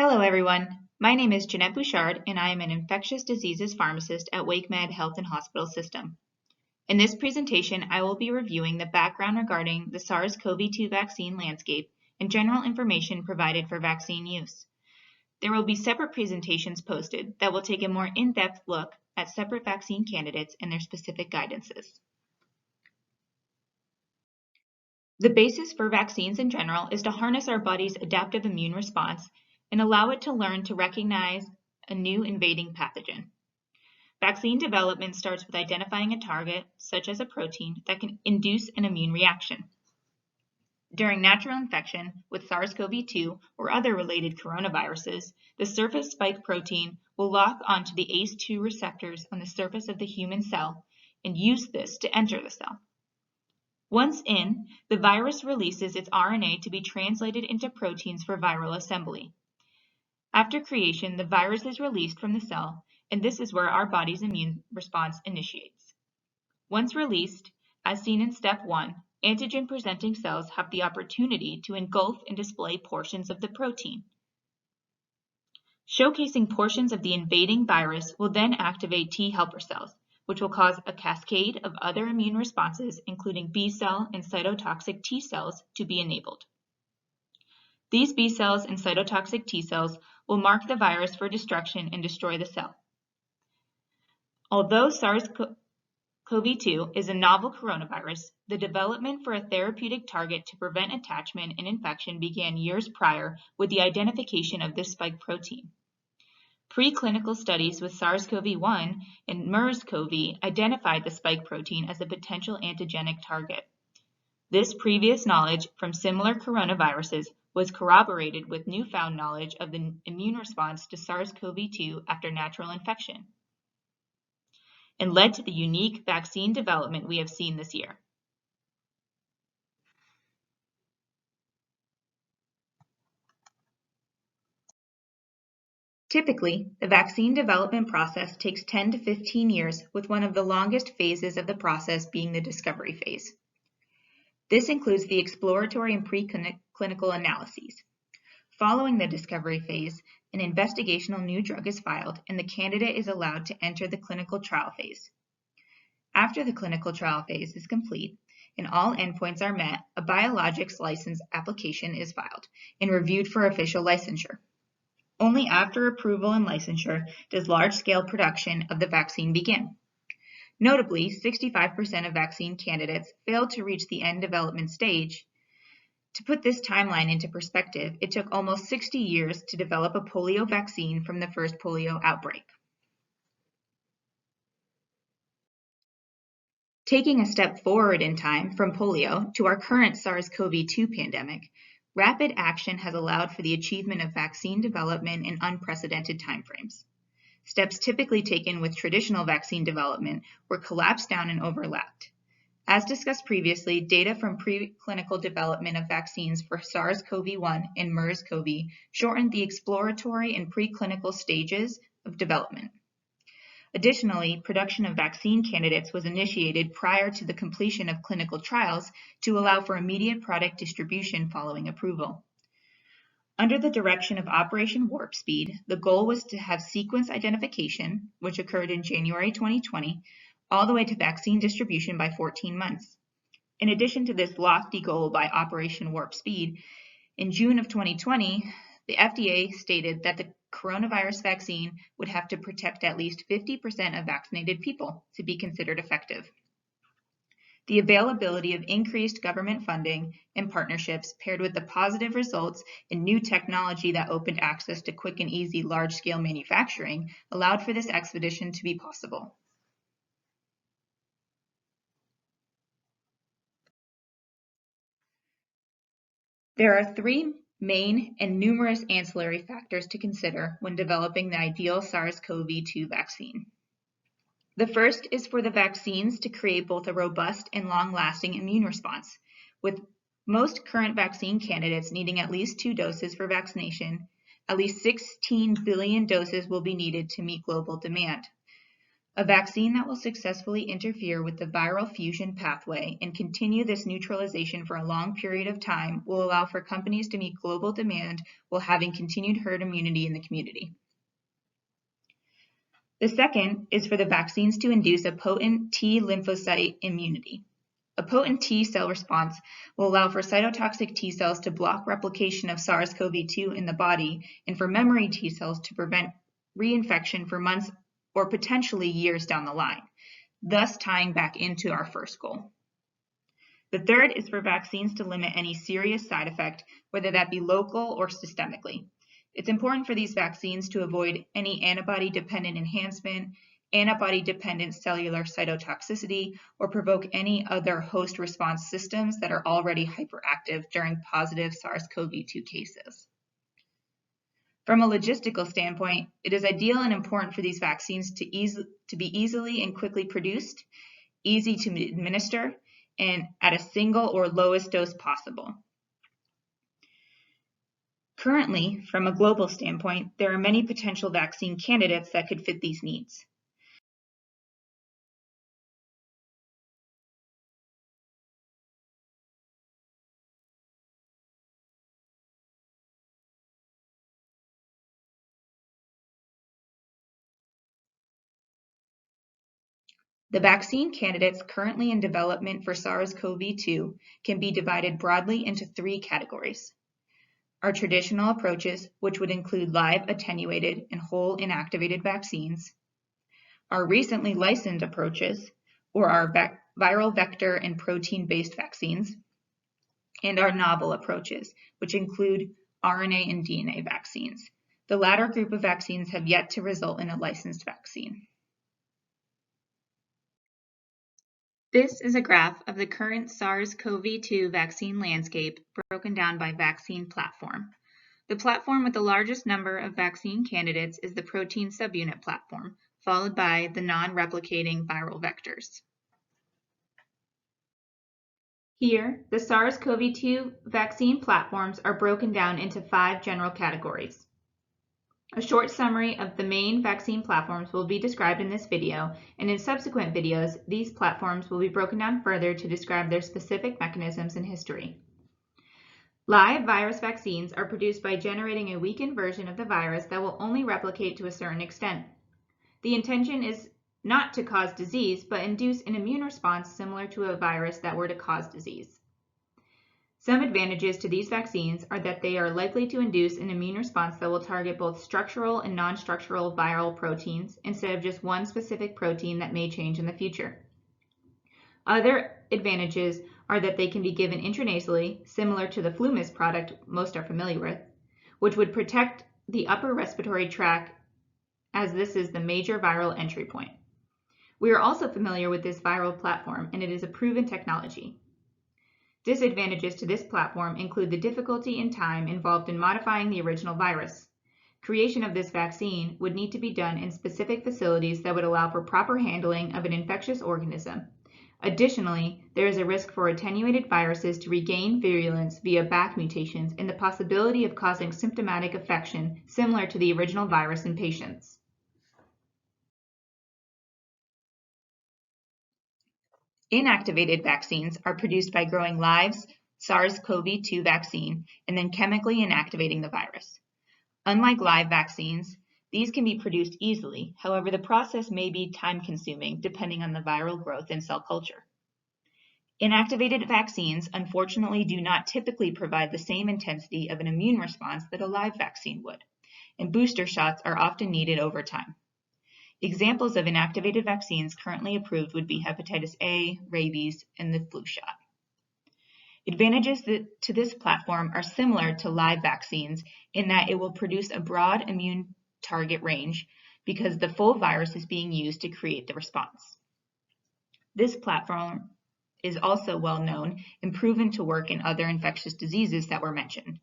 Hello everyone, my name is Jeannette Bouchard and I am an infectious diseases pharmacist at WakeMed Health and Hospital System. In this presentation, I will be reviewing the background regarding the SARS-CoV-2 vaccine landscape and general information provided for vaccine use. There will be separate presentations posted that will take a more in-depth look at separate vaccine candidates and their specific guidances. The basis for vaccines in general is to harness our body's adaptive immune response and allow it to learn to recognize a new invading pathogen. Vaccine development starts with identifying a target, such as a protein, that can induce an immune reaction. During natural infection with SARS-CoV-2 or other related coronaviruses, the surface spike protein will lock onto the ACE2 receptors on the surface of the human cell and use this to enter the cell. Once in, the virus releases its RNA to be translated into proteins for viral assembly. After creation, the virus is released from the cell, and this is where our body's immune response initiates. Once released, as seen in step 1, antigen-presenting cells have the opportunity to engulf and display portions of the protein. Showcasing portions of the invading virus will then activate T helper cells, which will cause a cascade of other immune responses, including B cell and cytotoxic T cells, to be enabled. These B cells and cytotoxic T cells will mark the virus for destruction and destroy the cell. Although SARS-CoV-2 is a novel coronavirus, the development for a therapeutic target to prevent attachment and infection began years prior with the identification of this spike protein. Preclinical studies with SARS-CoV-1 and MERS-CoV identified the spike protein as a potential antigenic target. This previous knowledge from similar coronaviruses was corroborated with newfound knowledge of the immune response to SARS-CoV-2 after natural infection, and led to the unique vaccine development we have seen this year. Typically, the vaccine development process takes 10 to 15 years, with one of the longest phases of the process being the discovery phase. This includes the exploratory and preclinical analyses. Following the discovery phase, an investigational new drug is filed and the candidate is allowed to enter the clinical trial phase. After the clinical trial phase is complete and all endpoints are met, a biologics license application is filed and reviewed for official licensure. Only after approval and licensure does large-scale production of the vaccine begin. Notably, 65% of vaccine candidates failed to reach the end development stage. To put this timeline into perspective, it took almost 60 years to develop a polio vaccine from the first polio outbreak. Taking a step forward in time from polio to our current SARS-CoV-2 pandemic, rapid action has allowed for the achievement of vaccine development in unprecedented timeframes. Steps typically taken with traditional vaccine development were collapsed down and overlapped. As discussed previously, data from preclinical development of vaccines for SARS-CoV-1 and MERS-CoV shortened the exploratory and preclinical stages of development. Additionally, production of vaccine candidates was initiated prior to the completion of clinical trials to allow for immediate product distribution following approval. Under the direction of Operation Warp Speed, the goal was to have sequence identification, which occurred in January 2020, all the way to vaccine distribution by 14 months. In addition to this lofty goal by Operation Warp Speed, in June of 2020, the FDA stated that the coronavirus vaccine would have to protect at least 50% of vaccinated people to be considered effective. The availability of increased government funding and partnerships paired with the positive results in new technology that opened access to quick and easy large-scale manufacturing allowed for this expedition to be possible. There are three main and numerous ancillary factors to consider when developing the ideal SARS-CoV-2 vaccine. The first is for the vaccines to create both a robust and long-lasting immune response, with most current vaccine candidates needing at least 2 doses for vaccination. At least 16 billion doses will be needed to meet global demand. A vaccine that will successfully interfere with the viral fusion pathway and continue this neutralization for a long period of time will allow for companies to meet global demand while having continued herd immunity in the community. The second is for the vaccines to induce a potent T lymphocyte immunity. A potent T cell response will allow for cytotoxic T cells to block replication of SARS-CoV-2 in the body and for memory T cells to prevent reinfection for months or potentially years down the line, thus tying back into our first goal. The third is for vaccines to limit any serious side effect, whether that be local or systemically. It's important for these vaccines to avoid any antibody-dependent enhancement, antibody-dependent cellular cytotoxicity, or provoke any other host response systems that are already hyperactive during positive SARS-CoV-2 cases. From a logistical standpoint, it is ideal and important for these vaccines to be easily and quickly produced, easy to administer, and at a single or lowest dose possible. Currently, from a global standpoint, there are many potential vaccine candidates that could fit these needs. The vaccine candidates currently in development for SARS-CoV-2 can be divided broadly into three categories. Our traditional approaches, which would include live attenuated and whole inactivated vaccines, our recently licensed approaches, or our viral vector and protein-based vaccines, and our novel approaches, which include RNA and DNA vaccines. The latter group of vaccines have yet to result in a licensed vaccine. This is a graph of the current SARS-CoV-2 vaccine landscape broken down by vaccine platform. The platform with the largest number of vaccine candidates is the protein subunit platform, followed by the non-replicating viral vectors. Here, the SARS-CoV-2 vaccine platforms are broken down into 5 general categories. A short summary of the main vaccine platforms will be described in this video, and in subsequent videos, these platforms will be broken down further to describe their specific mechanisms and history. Live virus vaccines are produced by generating a weakened version of the virus that will only replicate to a certain extent. The intention is not to cause disease, but induce an immune response similar to a virus that were to cause disease. Some advantages to these vaccines are that they are likely to induce an immune response that will target both structural and non-structural viral proteins instead of just one specific protein that may change in the future. Other advantages are that they can be given intranasally, similar to the FluMist product most are familiar with, which would protect the upper respiratory tract as this is the major viral entry point. We are also familiar with this viral platform, and it is a proven technology. Disadvantages to this platform include the difficulty and time involved in modifying the original virus. Creation of this vaccine would need to be done in specific facilities that would allow for proper handling of an infectious organism. Additionally, there is a risk for attenuated viruses to regain virulence via back mutations and the possibility of causing symptomatic affection similar to the original virus in patients. Inactivated vaccines are produced by growing live SARS-CoV-2 vaccine and then chemically inactivating the virus. Unlike live vaccines, these can be produced easily. However, the process may be time-consuming depending on the viral growth and cell culture. Inactivated vaccines unfortunately do not typically provide the same intensity of an immune response that a live vaccine would, and booster shots are often needed over time. Examples of inactivated vaccines currently approved would be hepatitis A, rabies, and the flu shot. Advantages to this platform are similar to live vaccines in that it will produce a broad immune target range because the full virus is being used to create the response. This platform is also well known and proven to work in other infectious diseases that were mentioned.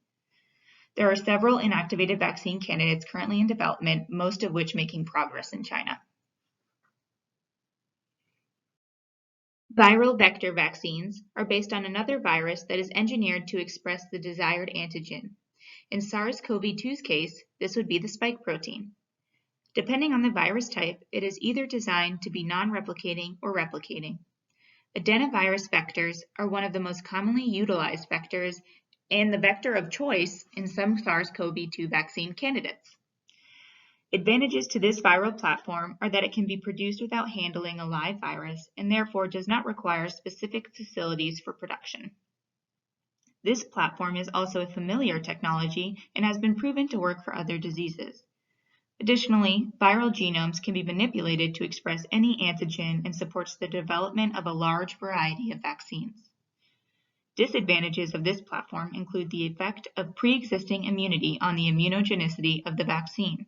There are several inactivated vaccine candidates currently in development, most of which making progress in China. Viral vector vaccines are based on another virus that is engineered to express the desired antigen. In SARS-CoV-2's case, this would be the spike protein. Depending on the virus type, it is either designed to be non-replicating or replicating. Adenovirus vectors are one of the most commonly utilized vectors and the vector of choice in some SARS-CoV-2 vaccine candidates. Advantages to this viral platform are that it can be produced without handling a live virus and therefore does not require specific facilities for production. This platform is also a familiar technology and has been proven to work for other diseases. Additionally, viral genomes can be manipulated to express any antigen and supports the development of a large variety of vaccines. Disadvantages of this platform include the effect of pre-existing immunity on the immunogenicity of the vaccine.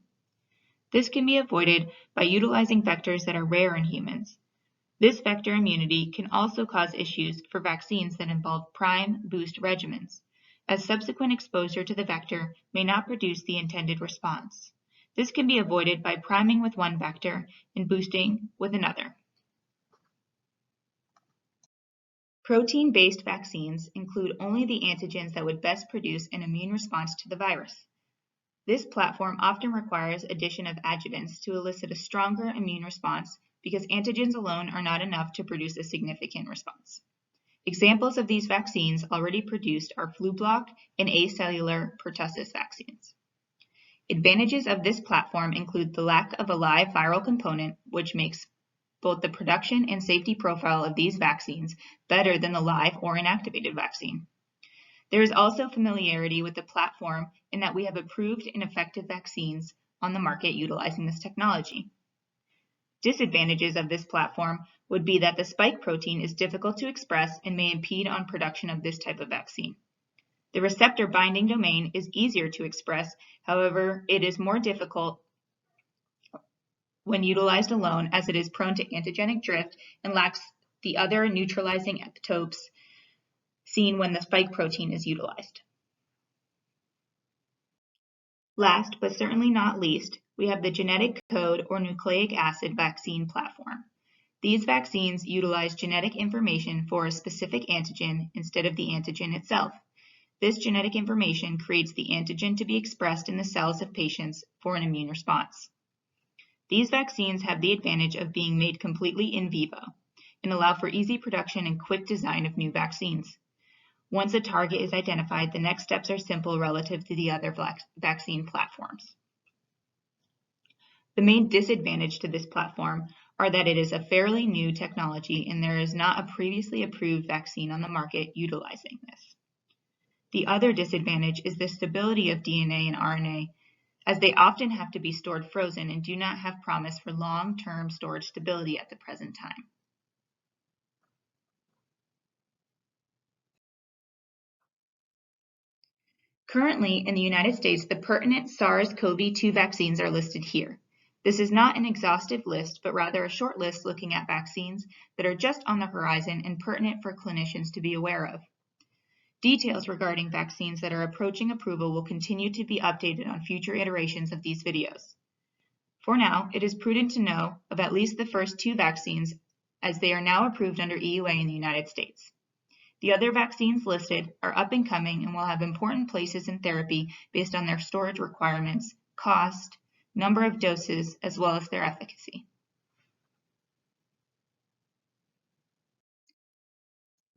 This can be avoided by utilizing vectors that are rare in humans. This vector immunity can also cause issues for vaccines that involve prime-boost regimens, as subsequent exposure to the vector may not produce the intended response. This can be avoided by priming with one vector and boosting with another. Protein-based vaccines include only the antigens that would best produce an immune response to the virus. This platform often requires addition of adjuvants to elicit a stronger immune response because antigens alone are not enough to produce a significant response. Examples of these vaccines already produced are Flublok and acellular pertussis vaccines. Advantages of this platform include the lack of a live viral component, which makes both the production and safety profile of these vaccines better than the live or inactivated vaccine. There is also familiarity with the platform in that we have approved and effective vaccines on the market utilizing this technology. Disadvantages of this platform would be that the spike protein is difficult to express and may impede on production of this type of vaccine. The receptor binding domain is easier to express, however, it is more difficult when utilized alone as it is prone to antigenic drift and lacks the other neutralizing epitopes seen when the spike protein is utilized. Last, but certainly not least, we have the genetic code or nucleic acid vaccine platform. These vaccines utilize genetic information for a specific antigen instead of the antigen itself. This genetic information creates the antigen to be expressed in the cells of patients for an immune response. These vaccines have the advantage of being made completely in vivo and allow for easy production and quick design of new vaccines. Once a target is identified, the next steps are simple relative to the other vaccine platforms. The main disadvantage to this platform are that it is a fairly new technology and there is not a previously approved vaccine on the market utilizing this. The other disadvantage is the stability of DNA and RNA, as they often have to be stored frozen and do not have promise for long-term storage stability at the present time. Currently, in the United States, the pertinent SARS-CoV-2 vaccines are listed here. This is not an exhaustive list, but rather a short list looking at vaccines that are just on the horizon and pertinent for clinicians to be aware of. Details regarding vaccines that are approaching approval will continue to be updated on future iterations of these videos. For now, it is prudent to know of at least the first two vaccines, as they are now approved under EUA in the United States. The other vaccines listed are up and coming and will have important places in therapy based on their storage requirements, cost, number of doses, as well as their efficacy.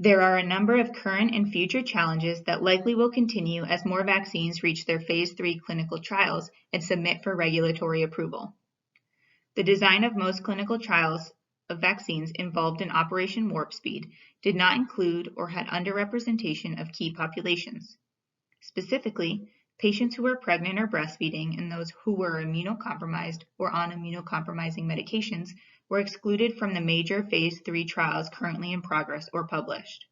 There are a number of current and future challenges that likely will continue as more vaccines reach their Phase 3 clinical trials and submit for regulatory approval. The design of most clinical trials of vaccines involved in Operation Warp Speed did not include or had underrepresentation of key populations. Specifically, patients who were pregnant or breastfeeding and those who were immunocompromised or on immunocompromising medications were excluded from the major Phase 3 trials currently in progress or published.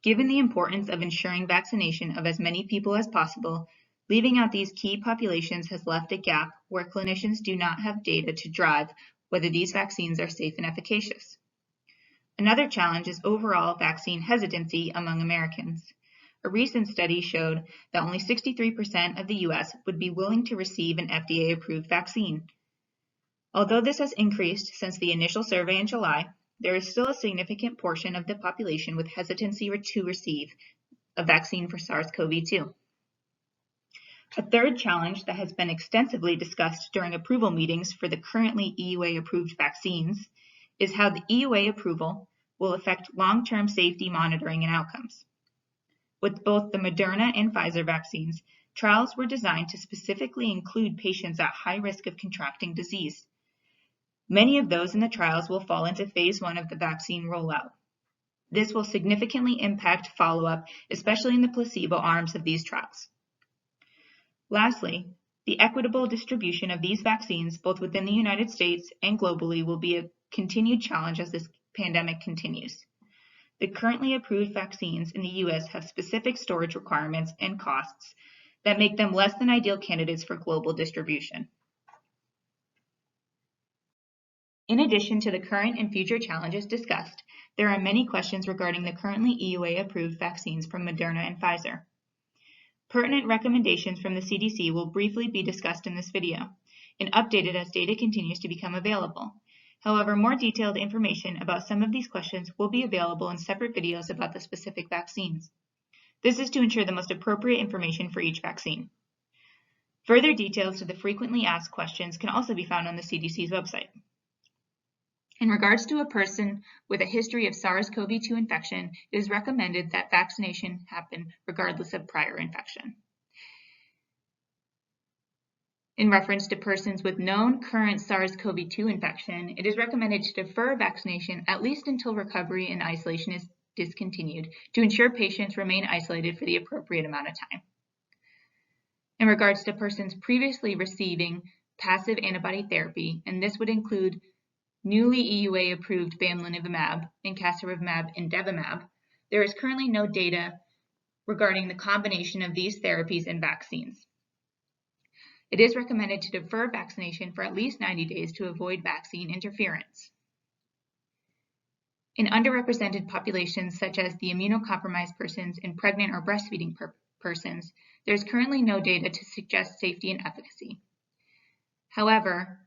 Given the importance of ensuring vaccination of as many people as possible, leaving out these key populations has left a gap where clinicians do not have data to drive whether these vaccines are safe and efficacious. Another challenge is overall vaccine hesitancy among Americans. A recent study showed that only 63% of the U.S. would be willing to receive an FDA-approved vaccine. Although this has increased since the initial survey in July, there is still a significant portion of the population with hesitancy to receive a vaccine for SARS-CoV-2. A third challenge that has been extensively discussed during approval meetings for the currently EUA-approved vaccines is how the EUA approval will affect long-term safety monitoring and outcomes. With both the Moderna and Pfizer vaccines, trials were designed to specifically include patients at high risk of contracting disease. Many of those in the trials will fall into phase 1 of the vaccine rollout. This will significantly impact follow-up, especially in the placebo arms of these trials. Lastly, the equitable distribution of these vaccines, both within the United States and globally, will be a continued challenge as this pandemic continues. The currently approved vaccines in the U.S. have specific storage requirements and costs that make them less than ideal candidates for global distribution. In addition to the current and future challenges discussed, there are many questions regarding the currently EUA-approved vaccines from Moderna and Pfizer. Pertinent recommendations from the CDC will briefly be discussed in this video and updated as data continues to become available. However, more detailed information about some of these questions will be available in separate videos about the specific vaccines. This is to ensure the most appropriate information for each vaccine. Further details to the frequently asked questions can also be found on the CDC's website. In regards to a person with a history of SARS-CoV-2 infection, it is recommended that vaccination happen regardless of prior infection. In reference to persons with known current SARS-CoV-2 infection, it is recommended to defer vaccination at least until recovery and isolation is discontinued to ensure patients remain isolated for the appropriate amount of time. In regards to persons previously receiving passive antibody therapy, and this would include newly EUA-approved bamlanivimab, incasirivimab, and devimab, there is currently no data regarding the combination of these therapies and vaccines. It is recommended to defer vaccination for at least 90 days to avoid vaccine interference. In underrepresented populations such as the immunocompromised persons and pregnant or breastfeeding persons, there is currently no data to suggest safety and efficacy. However,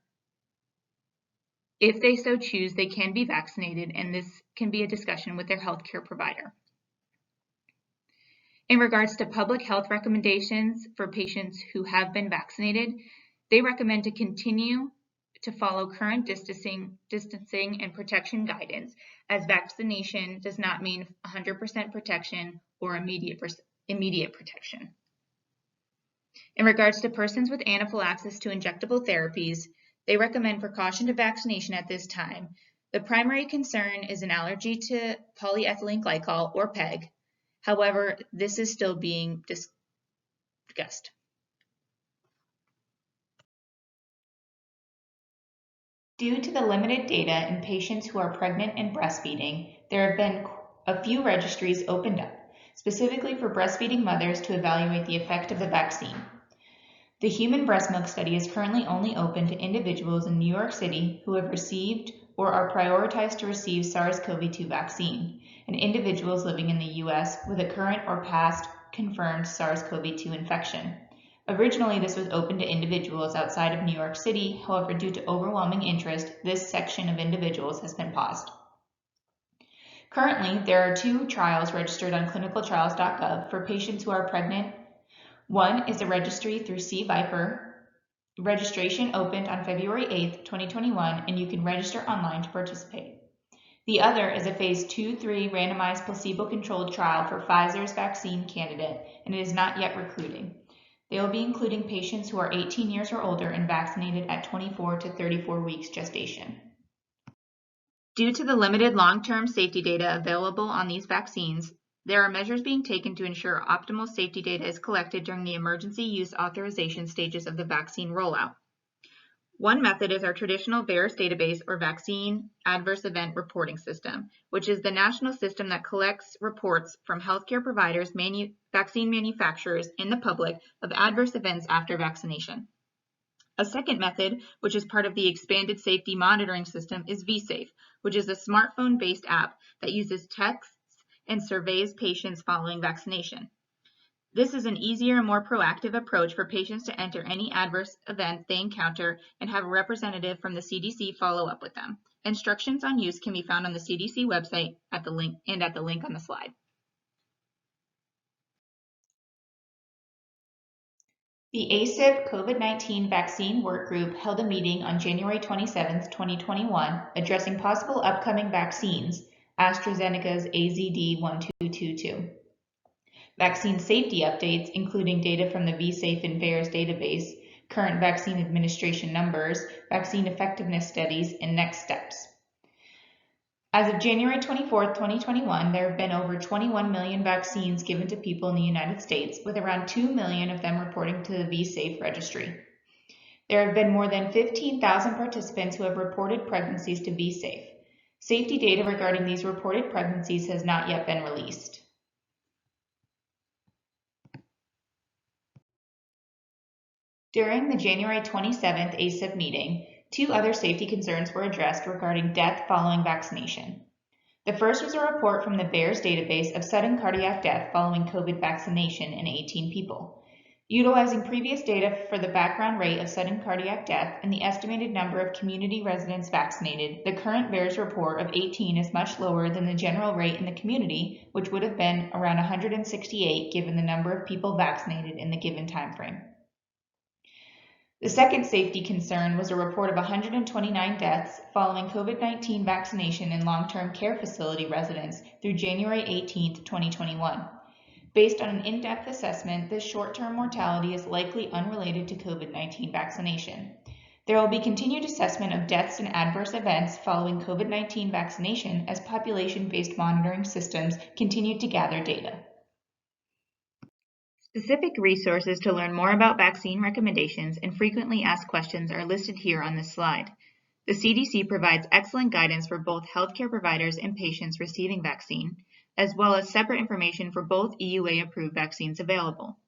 if they so choose, they can be vaccinated, and this can be a discussion with their healthcare provider. In regards to public health recommendations for patients who have been vaccinated, they recommend to continue to follow current distancing and protection guidance, as vaccination does not mean 100% protection or immediate protection. In regards to persons with anaphylaxis to injectable therapies, they recommend precaution to vaccination at this time. The primary concern is an allergy to polyethylene glycol or PEG. However, this is still being discussed. Due to the limited data in patients who are pregnant and breastfeeding, there have been a few registries opened up, specifically for breastfeeding mothers to evaluate the effect of the vaccine. The human breast milk study is currently only open to individuals in New York City who have received or are prioritized to receive SARS-CoV-2 vaccine, and individuals living in the U.S. with a current or past confirmed SARS-CoV-2 infection. Originally, this was open to individuals outside of New York City. However, due to overwhelming interest, this section of individuals has been paused. Currently, there are 2 trials registered on clinicaltrials.gov for patients who are pregnant. One is a registry through CViper. Registration opened on February 8th, 2021, and you can register online to participate. The other is a phase 2-3 randomized placebo-controlled trial for Pfizer's vaccine candidate, and it is not yet recruiting. They will be including patients who are 18 years or older and vaccinated at 24 to 34 weeks gestation. Due to the limited long-term safety data available on these vaccines, there are measures being taken to ensure optimal safety data is collected during the emergency use authorization stages of the vaccine rollout. One method is our traditional VAERS database or Vaccine Adverse Event Reporting System, which is the national system that collects reports from healthcare providers, vaccine manufacturers, and the public of adverse events after vaccination. A second method, which is part of the expanded safety monitoring system, is vSafe, which is a smartphone-based app that uses texts and surveys patients following vaccination. This is an easier and more proactive approach for patients to enter any adverse event they encounter and have a representative from the CDC follow up with them. Instructions on use can be found on the CDC website at the link on the slide. The ACIP COVID-19 vaccine work group held a meeting on January 27, 2021, addressing possible upcoming vaccines, AstraZeneca's AZD1222. Vaccine safety updates, including data from the VSafe and VAERS database, current vaccine administration numbers, vaccine effectiveness studies, and next steps. As of January 24, 2021, there have been over 21 million vaccines given to people in the United States, with around 2 million of them reporting to the VSafe registry. There have been more than 15,000 participants who have reported pregnancies to VSafe. Safety data regarding these reported pregnancies has not yet been released. During the January 27th ACIP meeting, 2 other safety concerns were addressed regarding death following vaccination. The first was a report from the VAERS database of sudden cardiac death following COVID vaccination in 18 people. Utilizing previous data for the background rate of sudden cardiac death and the estimated number of community residents vaccinated, the current VAERS report of 18 is much lower than the general rate in the community, which would have been around 168 given the number of people vaccinated in the given time frame. The second safety concern was a report of 129 deaths following COVID-19 vaccination in long-term care facility residents through January 18, 2021. Based on an in-depth assessment, this short-term mortality is likely unrelated to COVID-19 vaccination. There will be continued assessment of deaths and adverse events following COVID-19 vaccination as population-based monitoring systems continue to gather data. Specific resources to learn more about vaccine recommendations and frequently asked questions are listed here on this slide. The CDC provides excellent guidance for both healthcare providers and patients receiving vaccine, as well as separate information for both EUA-approved vaccines available.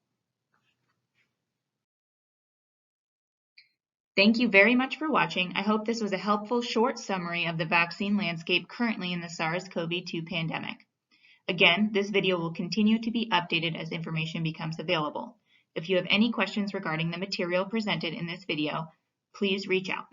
Thank you very much for watching. I hope this was a helpful short summary of the vaccine landscape currently in the SARS-CoV-2 pandemic. Again, this video will continue to be updated as information becomes available. If you have any questions regarding the material presented in this video, please reach out.